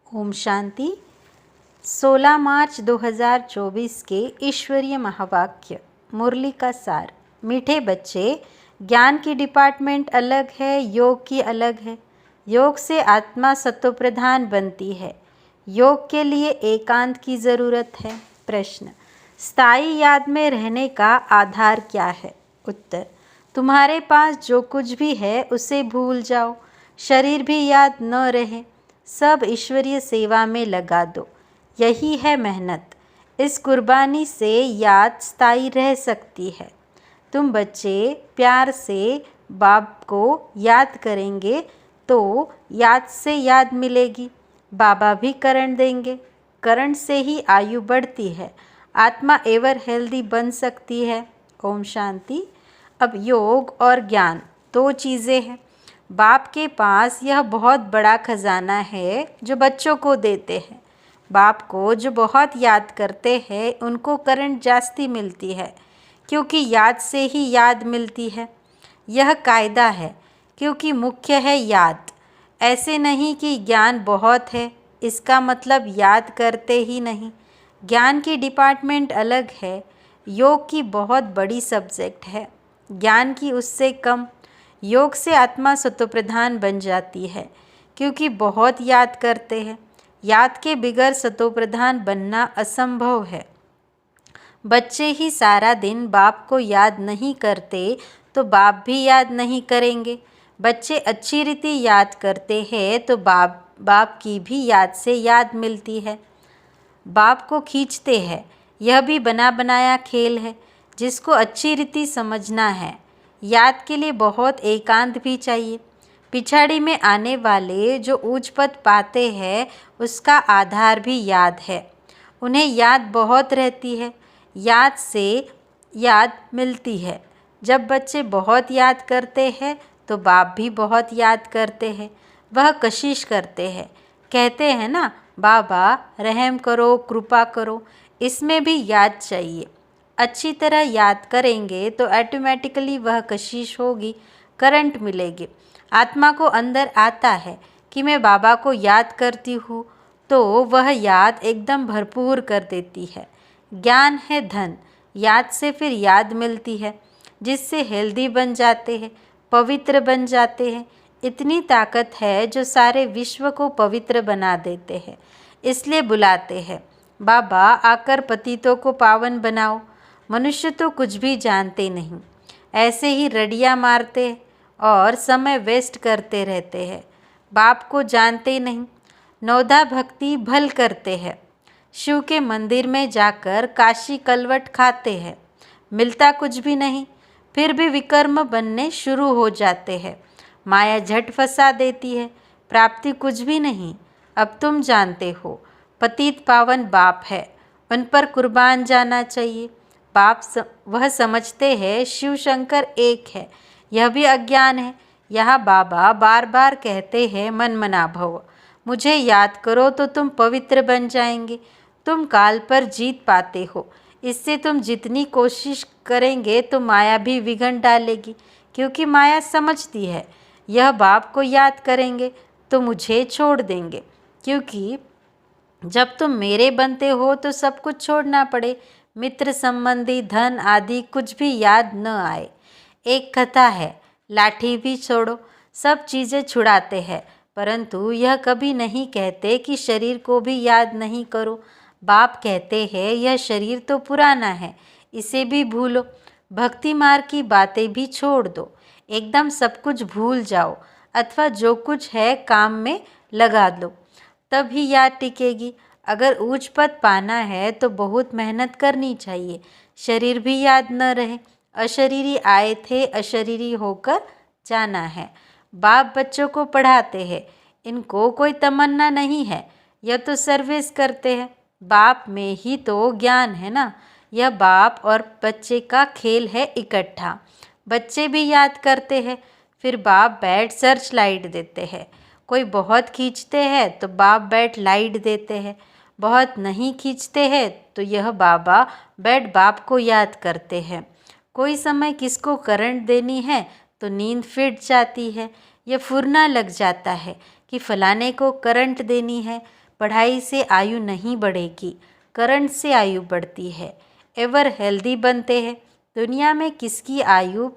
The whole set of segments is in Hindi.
ओम शांति। 16 मार्च 2024 के ईश्वरीय महावाक्य मुरली का सार। मीठे बच्चे, ज्ञान की डिपार्टमेंट अलग है, योग की अलग है। योग से आत्मा सत्वप्रधान बनती है। योग के लिए एकांत की ज़रूरत है। प्रश्न, स्थायी याद में रहने का आधार क्या है? उत्तर, तुम्हारे पास जो कुछ भी है उसे भूल जाओ। शरीर भी याद न रहे, सब ईश्वरीय सेवा में लगा दो। यही है मेहनत। इस कुर्बानी से याद स्थायी रह सकती है। तुम बच्चे प्यार से बाप को याद करेंगे तो याद से याद मिलेगी। बाबा भी करंट देंगे। करंट से ही आयु बढ़ती है। आत्मा एवर हेल्दी बन सकती है। ओम शांति। अब योग और ज्ञान दो चीज़ें हैं। बाप के पास यह बहुत बड़ा खजाना है जो बच्चों को देते हैं। बाप को जो बहुत याद करते हैं उनको करंट जास्ती मिलती है, क्योंकि याद से ही याद मिलती है। यह कायदा है, क्योंकि मुख्य है याद। ऐसे नहीं कि ज्ञान बहुत है, इसका मतलब याद करते ही नहीं। ज्ञान की डिपार्टमेंट अलग है। योग की बहुत बड़ी सब्जेक्ट है, ज्ञान की उससे कम। योग से आत्मा सत्वप्रधान बन जाती है, क्योंकि बहुत याद करते हैं। याद के बिगर सत्वप्रधान बनना असंभव है। बच्चे ही सारा दिन बाप को याद नहीं करते तो बाप भी याद नहीं करेंगे। बच्चे अच्छी रीति याद करते हैं तो बाप की भी याद से याद मिलती है। बाप को खींचते हैं, यह भी बना बनाया खेल है जिसको अच्छी रीति समझना है। याद के लिए बहुत एकांत भी चाहिए। पिछाड़ी में आने वाले जो उच्च पद पाते हैं उसका आधार भी याद है। उन्हें याद बहुत रहती है। याद से याद मिलती है। जब बच्चे बहुत याद करते हैं तो बाप भी बहुत याद करते हैं। वह कशिश करते हैं, कहते हैं ना, बाबा रहम करो, कृपा करो। इसमें भी याद चाहिए। अच्छी तरह याद करेंगे तो ऑटोमेटिकली वह कशिश होगी, करंट मिलेगी। आत्मा को अंदर आता है कि मैं बाबा को याद करती हूँ, तो वह याद एकदम भरपूर कर देती है। ज्ञान है धन। याद से फिर याद मिलती है, जिससे हेल्दी बन जाते हैं, पवित्र बन जाते हैं। इतनी ताकत है जो सारे विश्व को पवित्र बना देते हैं। इसलिए बुलाते हैं, बाबा आकर पतितों को पावन बनाओ। मनुष्य तो कुछ भी जानते नहीं, ऐसे ही रडियाँ मारते और समय वेस्ट करते रहते हैं। बाप को जानते नहीं, नौधा भक्ति भल करते हैं। शिव के मंदिर में जाकर काशी कलवट खाते हैं, मिलता कुछ भी नहीं, फिर भी विकर्म बनने शुरू हो जाते हैं। माया झट फंसा देती है, प्राप्ति कुछ भी नहीं। अब तुम जानते हो, पतित पावन बाप है, उन पर कुर्बान जाना चाहिए। बाप वह समझते हैं शिव शंकर एक है, यह भी अज्ञान है। यहाँ बाबा बार बार कहते हैं, मन मना भव, मुझे याद करो तो तुम पवित्र बन जाएंगे। तुम काल पर जीत पाते हो। इससे तुम जितनी कोशिश करेंगे तो माया भी विघन डालेगी, क्योंकि माया समझती है यह बाप को याद करेंगे तो मुझे छोड़ देंगे, क्योंकि जब तुम मेरे बनते हो तो सब कुछ छोड़ना पड़े। मित्र संबंधी धन आदि कुछ भी याद न आए। एक कथा है, लाठी भी छोड़ो, सब चीज़ें छुड़ाते हैं, परंतु यह कभी नहीं कहते कि शरीर को भी याद नहीं करो। बाप कहते हैं यह शरीर तो पुराना है, इसे भी भूलो। भक्ति मार्ग की बातें भी छोड़ दो, एकदम सब कुछ भूल जाओ, अथवा जो कुछ है काम में लगा लो, तभी याद टिकेगी। अगर उच्च पद पाना है तो बहुत मेहनत करनी चाहिए। शरीर भी याद न रहे। अशरीरी आए थे, अशरीरी होकर जाना है। बाप बच्चों को पढ़ाते हैं, इनको कोई तमन्ना नहीं है, यह तो सर्विस करते हैं। बाप में ही तो ज्ञान है ना। यह बाप और बच्चे का खेल है इकट्ठा। बच्चे भी याद करते हैं, फिर बाप बैठ सर्च लाइट देते हैं। कोई बहुत खींचते हैं तो बाप बैठ लाइट देते हैं। बहुत नहीं खींचते हैं तो यह बाबा बैठ बाप को याद करते हैं। कोई समय किसको करंट देनी है तो नींद फिट जाती है, यह फुरना लग जाता है कि फलाने को करंट देनी है। पढ़ाई से आयु नहीं बढ़ेगी, करंट से आयु बढ़ती है। एवर हेल्दी बनते हैं। दुनिया में किसकी आयु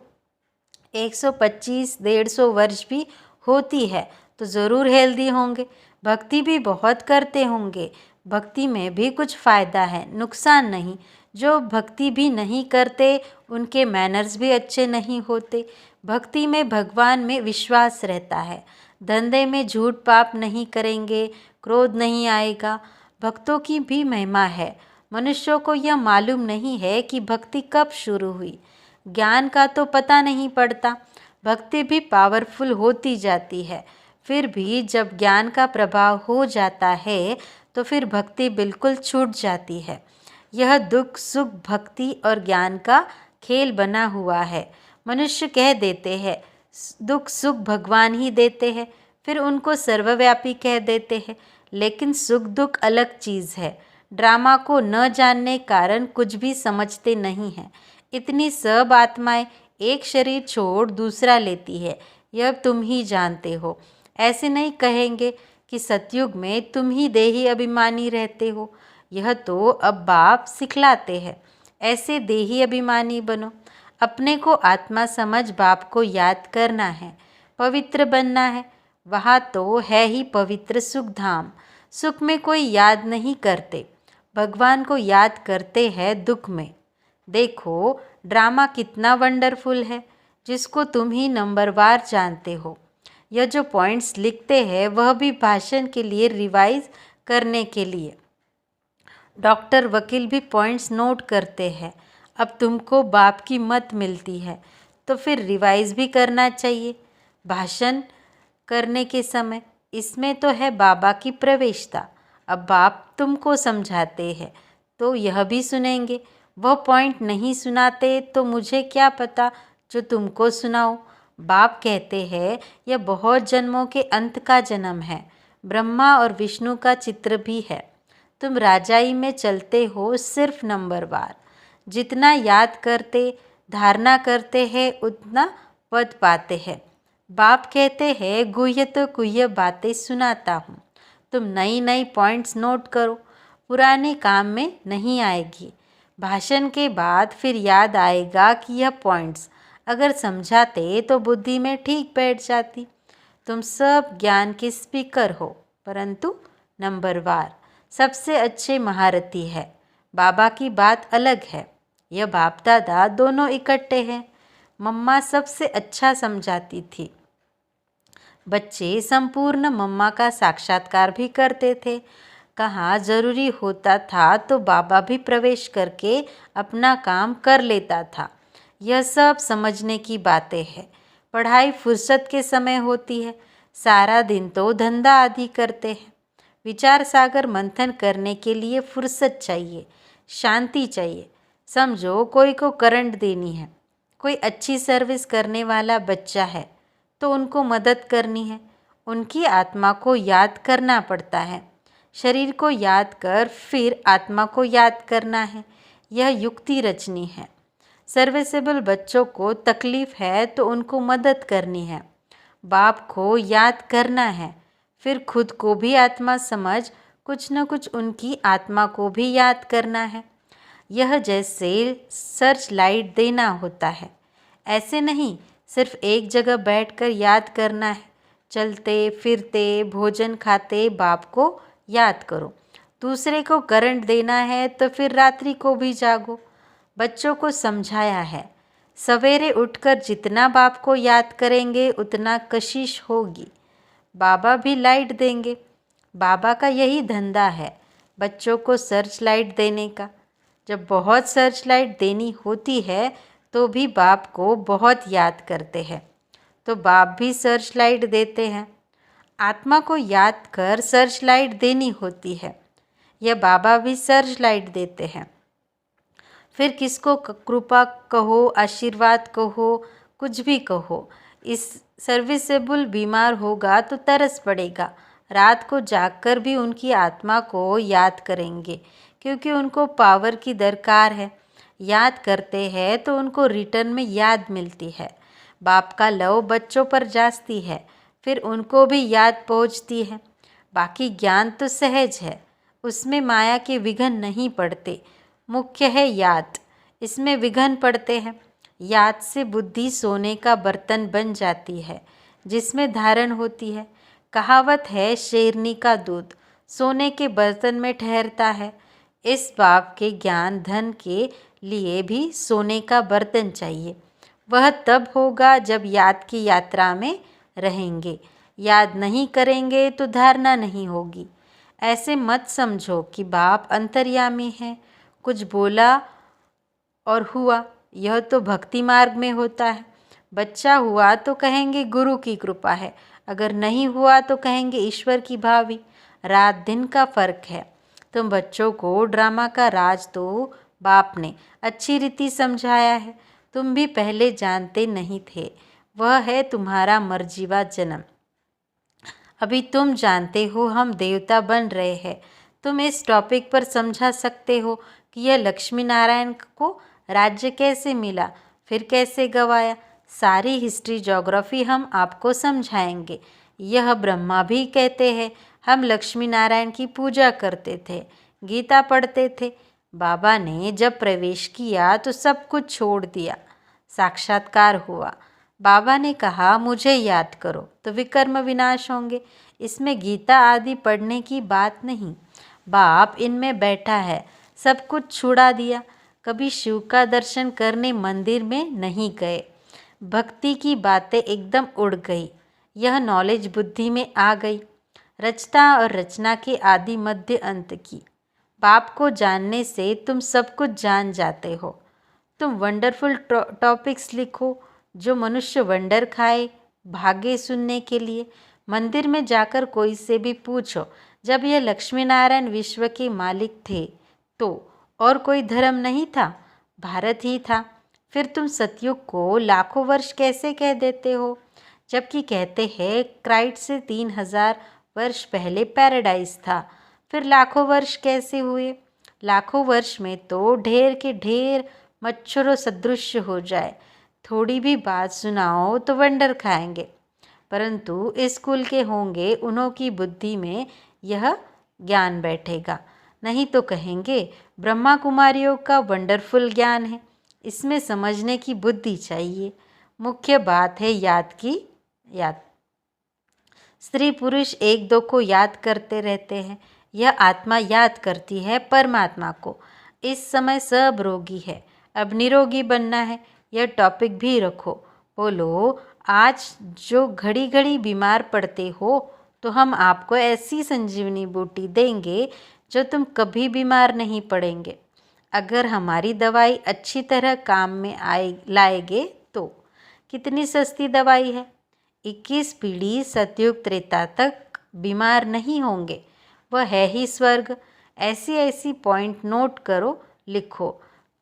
125 150 वर्ष भी होती है तो ज़रूर हेल्दी होंगे। भक्ति भी बहुत करते होंगे, भक्ति में भी कुछ फ़ायदा है, नुकसान नहीं। जो भक्ति भी नहीं करते उनके मैनर्स भी अच्छे नहीं होते। भक्ति में भगवान में विश्वास रहता है। धंधे में झूठ पाप नहीं करेंगे, क्रोध नहीं आएगा। भक्तों की भी महिमा है। मनुष्यों को यह मालूम नहीं है कि भक्ति कब शुरू हुई। ज्ञान का तो पता नहीं पड़ता, भक्ति भी पावरफुल होती जाती है। फिर भी जब ज्ञान का प्रभाव हो जाता है तो फिर भक्ति बिल्कुल छूट जाती है। यह दुख सुख भक्ति और ज्ञान का खेल बना हुआ है। मनुष्य कह देते हैं दुख सुख भगवान ही देते हैं, फिर उनको सर्वव्यापी कह देते हैं। लेकिन सुख दुख अलग चीज़ है। ड्रामा को न जानने कारण कुछ भी समझते नहीं हैं। इतनी सब आत्माएं एक शरीर छोड़ दूसरा लेती है, यह तुम ही जानते हो। ऐसे नहीं कहेंगे कि सतयुग में तुम ही देही अभिमानी रहते हो। यह तो अब बाप सिखलाते हैं, ऐसे देही अभिमानी बनो। अपने को आत्मा समझ बाप को याद करना है, पवित्र बनना है। वहाँ तो है ही पवित्र सुख धाम। सुख में कोई याद नहीं करते, भगवान को याद करते हैं दुख में। देखो ड्रामा कितना वंडरफुल है, जिसको तुम ही नंबरवार जानते हो। यह जो पॉइंट्स लिखते हैं वह भी भाषण के लिए रिवाइज करने के लिए। डॉक्टर वकील भी पॉइंट्स नोट करते हैं। अब तुमको बाप की मत मिलती है तो फिर रिवाइज भी करना चाहिए भाषण करने के समय। इसमें तो है बाबा की प्रवेशता। अब बाप तुमको समझाते हैं तो यह भी सुनेंगे। वह पॉइंट नहीं सुनाते तो मुझे क्या पता जो तुमको सुनाओ। बाप कहते हैं यह बहुत जन्मों के अंत का जन्म है। ब्रह्मा और विष्णु का चित्र भी है। तुम राजाई में चलते हो सिर्फ नंबरवार। जितना याद करते धारणा करते हैं उतना पद पाते हैं। बाप कहते हैं गुह्य तो गुह्य बातें सुनाता हूँ, तुम नई नई पॉइंट्स नोट करो, पुराने काम में नहीं आएगी। भाषण के बाद फिर याद आएगा कि यह पॉइंट्स अगर समझाते तो बुद्धि में ठीक बैठ जाती। तुम सब ज्ञान के स्पीकर हो, परंतु नंबरवार सबसे अच्छे महारथी है। बाबा की बात अलग है। यह बाप दादा दोनों इकट्ठे हैं। मम्मा सबसे अच्छा समझाती थी। बच्चे संपूर्ण मम्मा का साक्षात्कार भी करते थे। कहाँ ज़रूरी होता था तो बाबा भी प्रवेश करके अपना काम कर लेता था। यह सब समझने की बातें हैं। पढ़ाई फुर्सत के समय होती है, सारा दिन तो धंधा आदि करते हैं। विचार सागर मंथन करने के लिए फुर्सत चाहिए, शांति चाहिए। समझो कोई को करंट देनी है, कोई अच्छी सर्विस करने वाला बच्चा है तो उनको मदद करनी है। उनकी आत्मा को याद करना पड़ता है। शरीर को याद कर फिर आत्मा को याद करना है। यह युक्ति रचनी है। सर्विसेबल बच्चों को तकलीफ़ है तो उनको मदद करनी है। बाप को याद करना है, फिर खुद को भी आत्मा समझ कुछ न कुछ उनकी आत्मा को भी याद करना है। यह जैसे सर्च लाइट देना होता है। ऐसे नहीं सिर्फ एक जगह बैठकर याद करना है। चलते फिरते भोजन खाते बाप को याद करो। दूसरे को करंट देना है तो फिर रात्रि को भी जागो। बच्चों को समझाया है, सवेरे उठकर जितना बाप को याद करेंगे उतना कशिश होगी। बाबा भी लाइट देंगे। बाबा का यही धंधा है, बच्चों को सर्च लाइट देने का। जब बहुत सर्च लाइट देनी होती है तो भी बाप को बहुत याद करते हैं, तो बाप भी सर्च लाइट देते हैं। आत्मा को याद कर सर्च लाइट देनी होती है, यह बाबा भी सर्च लाइट देते हैं। फिर किसको कृपा कहो, आशीर्वाद कहो, कुछ भी कहो। इस सर्विसेबल बीमार होगा तो तरस पड़ेगा। रात को जागकर भी उनकी आत्मा को याद करेंगे, क्योंकि उनको पावर की दरकार है। याद करते हैं तो उनको रिटर्न में याद मिलती है। बाप का लव बच्चों पर जाती है, फिर उनको भी याद पहुंचती है। बाकी ज्ञान तो सहज है, उसमें माया के विघ्न नहीं पड़ते। मुख्य है याद, इसमें विघ्न पड़ते हैं। याद से बुद्धि सोने का बर्तन बन जाती है जिसमें धारण होती है। कहावत है, शेरनी का दूध सोने के बर्तन में ठहरता है। इस बाप के ज्ञान धन के लिए भी सोने का बर्तन चाहिए। वह तब होगा जब याद की यात्रा में रहेंगे। याद नहीं करेंगे तो धारणा नहीं होगी। ऐसे मत समझो कि बाप अंतर्यामी है, कुछ बोला और हुआ। यह तो भक्ति मार्ग में होता है। बच्चा हुआ तो कहेंगे गुरु की कृपा है, अगर नहीं हुआ तो कहेंगे ईश्वर की भावी। रात दिन का फर्क है। तुम बच्चों को ड्रामा का राज तो बाप ने अच्छी रीति समझाया है, तुम भी पहले जानते नहीं थे। वह है तुम्हारा मर्जीवा जन्म। अभी तुम जानते हो हम देवता बन रहे हैं। तुम इस टॉपिक पर समझा सकते हो कि यह लक्ष्मी नारायण को राज्य कैसे मिला, फिर कैसे गवाया। सारी हिस्ट्री ज्योग्राफी हम आपको समझाएंगे। यह ब्रह्मा भी कहते हैं हम लक्ष्मी नारायण की पूजा करते थे, गीता पढ़ते थे। बाबा ने जब प्रवेश किया तो सब कुछ छोड़ दिया, साक्षात्कार हुआ। बाबा ने कहा मुझे याद करो तो विकर्म विनाश होंगे। इसमें गीता आदि पढ़ने की बात नहीं। बाप इनमें बैठा है, सब कुछ छुड़ा दिया। कभी शिव का दर्शन करने मंदिर में नहीं गए। भक्ति की बातें एकदम उड़ गई। यह नॉलेज बुद्धि में आ गई। रचना और रचना के आदि मध्य अंत की। बाप को जानने से तुम सब कुछ जान जाते हो। तुम वंडरफुल टॉपिक्स लिखो जो मनुष्य वंडर खाए, भागे सुनने के लिए। मंदिर में जाकर कोई से भी पूछो, जब यह लक्ष्मी नारायण विश्व के मालिक थे तो और कोई धर्म नहीं था, भारत ही था। फिर तुम सतयुग को लाखों वर्ष कैसे कह देते हो, जबकि कहते हैं क्राइस्ट से 3000 वर्ष पहले पैराडाइज था। फिर लाखों वर्ष कैसे हुए? लाखों वर्ष में तो ढेर के ढेर मच्छरों सदृश हो जाए। थोड़ी भी बात सुनाओ तो वंडर खाएंगे। परंतु इस कुल के होंगे, उन्हों की बुद्धि में यह ज्ञान बैठेगा। नहीं तो कहेंगे ब्रह्मा कुमारियों का वंडरफुल ज्ञान है, इसमें समझने की बुद्धि चाहिए। मुख्य बात है याद की याद। स्त्री पुरुष एक दो को याद करते रहते हैं, यह आत्मा याद करती है परमात्मा को। इस समय सब रोगी है, अब निरोगी बनना है। यह टॉपिक भी रखो। बोलो आज जो घड़ी घड़ी बीमार पड़ते हो तो हम आपको ऐसी संजीवनी बूटी देंगे जो तुम कभी बीमार नहीं पड़ेंगे। अगर हमारी दवाई अच्छी तरह काम में लाएगे तो। कितनी सस्ती दवाई है। 21 पीढ़ी सतयुग त्रेता तक बीमार नहीं होंगे, वह है ही स्वर्ग। ऐसी ऐसी पॉइंट नोट करो, लिखो।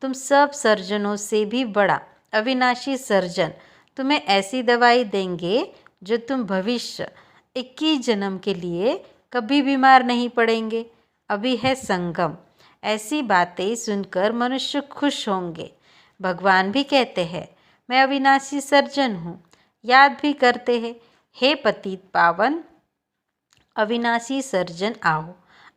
तुम सब सर्जनों से भी बड़ा अविनाशी सर्जन तुम्हें ऐसी दवाई देंगे जो तुम भविष्य 21 जन्म के लिए कभी बीमार नहीं पड़ेंगे। अभी है संगम। ऐसी बातें सुनकर मनुष्य खुश होंगे। भगवान भी कहते हैं मैं अविनाशी सर्जन हूँ। याद भी करते हैं, हे पतित पावन अविनाशी सर्जन आओ,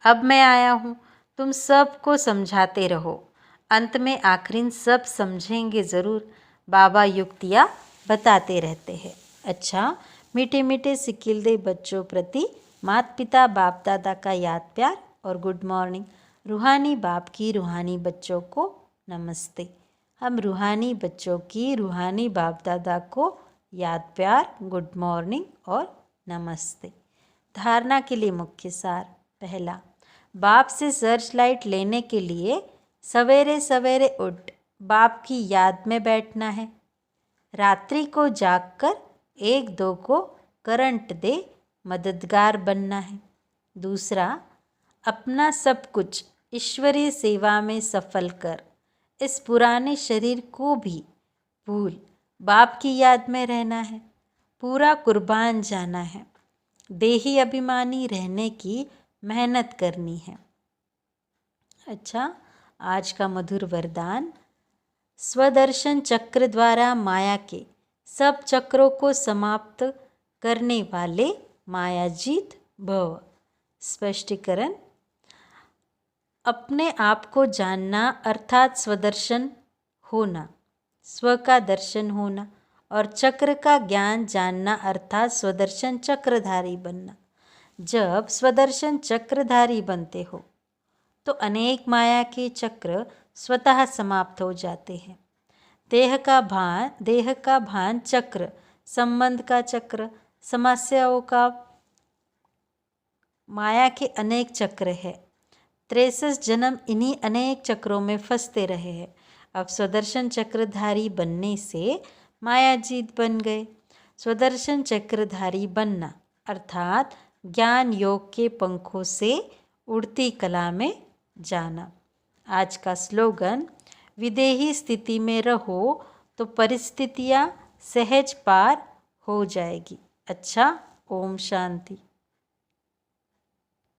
अब मैं आया हूँ। तुम सबको समझाते रहो, अंत में आखिरीन सब समझेंगे ज़रूर। बाबा युक्तियाँ बताते रहते हैं। अच्छा, मीठे मीठे सिकिलदे बच्चों प्रति माता पिता बाप दादा का याद प्यार और गुड मॉर्निंग। रूहानी बाप की रूहानी बच्चों को नमस्ते। हम रूहानी बच्चों की रूहानी बाप दादा को याद प्यार, गुड मॉर्निंग और नमस्ते। धारणा के लिए मुख्य सार। पहला, बाप से सर्च लाइट लेने के लिए सवेरे सवेरे उठ बाप की याद में बैठना है। रात्रि को जागकर 1-2 को करंट दे मददगार बनना है। दूसरा, अपना सब कुछ ईश्वरीय सेवा में सफल कर इस पुराने शरीर को भी भूल बाप की याद में रहना है। पूरा कुर्बान जाना है। देही अभिमानी रहने की मेहनत करनी है। अच्छा, आज का मधुर वरदान, स्वदर्शन चक्र द्वारा माया के सब चक्रों को समाप्त करने वाले मायाजीत भव। स्पष्टीकरण। अपने आप को जानना अर्थात स्वदर्शन होना, स्व का दर्शन होना, और चक्र का ज्ञान जानना अर्थात स्वदर्शन चक्रधारी बनना। जब स्वदर्शन चक्रधारी बनते हो तो अनेक माया के चक्र स्वतः समाप्त हो जाते हैं। देह का भान चक्र, संबंध का चक्र, समस्याओं का, माया के अनेक चक्र है। 63 जन्म इन्हीं अनेक चक्रों में फंसते रहे हैं। अब स्वदर्शन चक्रधारी बनने से माया जीत बन गए। स्वदर्शन चक्रधारी बनना अर्थात ज्ञान योग के पंखों से उड़ती कला में जाना। आज का स्लोगन, विदेही स्थिति में रहो तो परिस्थितियाँ सहज पार हो जाएगी। अच्छा, ओम शांति।